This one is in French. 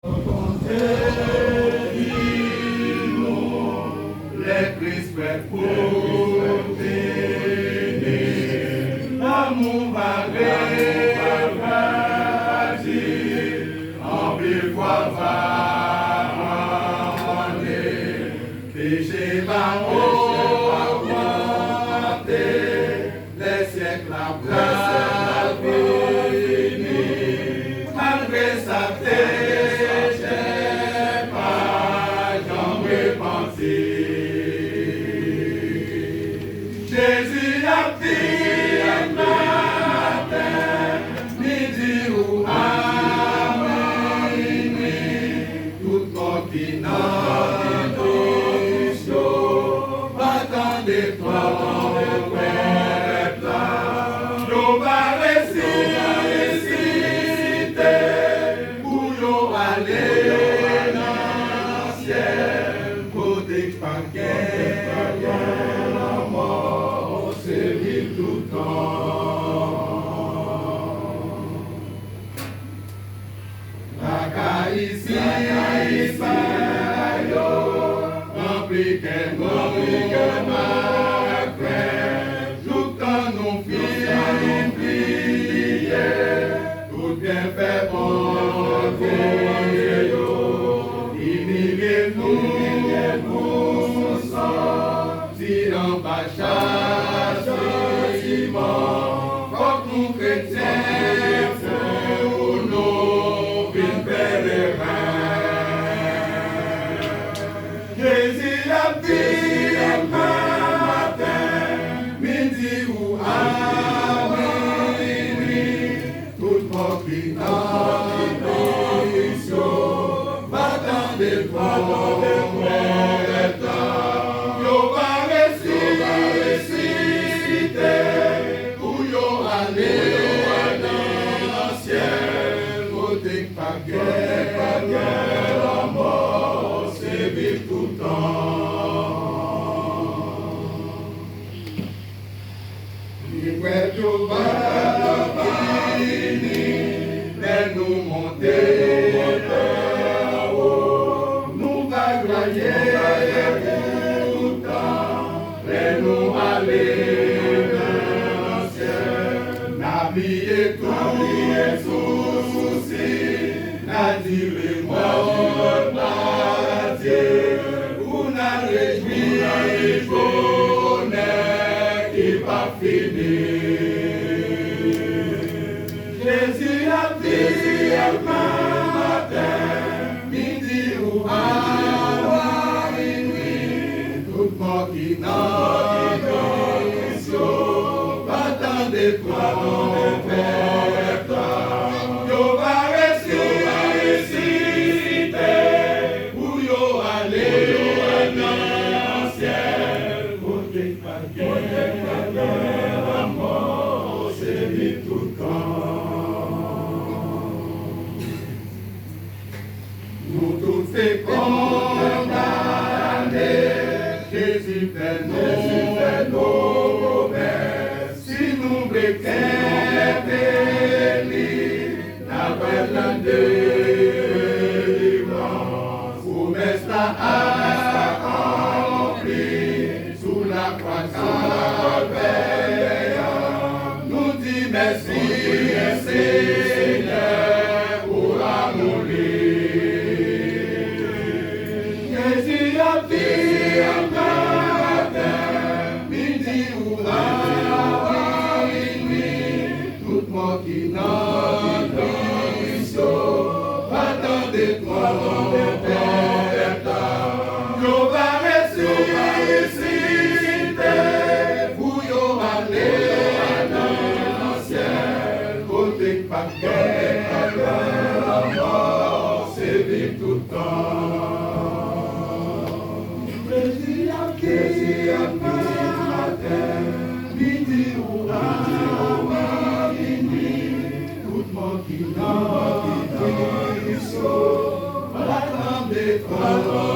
Les crispes pour l'amour va grandir, en plus fois va aller, péché va augmenter, les siècles après venir, malgré sa tête, j'ai pas j'en repentir. Jésus a dit matin, midi ou à minuit, tout continent battant des toi dans le peuple, nous va réciter pour nous aller dans le ciel, côté paquet, la mort, c'est vivre tout le temps. La caïcie, rempli que ma tout quand nous prier, tout bien fait pour Dieu, humiliez-nous sans si en bas châtiment, comme nous chrétiens, pour nous vins pèlerins. Jésus a dit matin, midi ou à minuit, tout mort qui dans battant des toits dans les temps, yo va réciter, pour yo aller dans le ciel, côté pas guerre, la mort, c'est vivre tout le temps. Libre tout va mais nous monter, nous va gloyer tout le temps, mais nous aller dans le ciel, n'habiller tout souci, n'a dit les morts par Dieu, pour n'a réjouir bonheur qui va finir. Jésus a dit matin, midi ou à minuit, tout mort qui n'a battant des toits dans le peuple, yo va réciter, pour yo aller dans le ciel, côté pas guerre, la mort, c'est vivre tout le temps. Nous tous fait condamner, Jésus fait nos promesses, si nous béquins la belle délivrance, promesse la accomplie, sous la croix payante, nous dit merci, Seigneur, pour amour. Jésus a dit matin, midi ou à minuit, tout mort qui n'a battant des toits dans le peuple, yo va réciter, pour yo aller dans le ciel, côté pas guerre, la mort, c'est vivre tout le temps. Jésus a dit matin, midi ou à minuit, tout monde qui n'a pas battant des toits.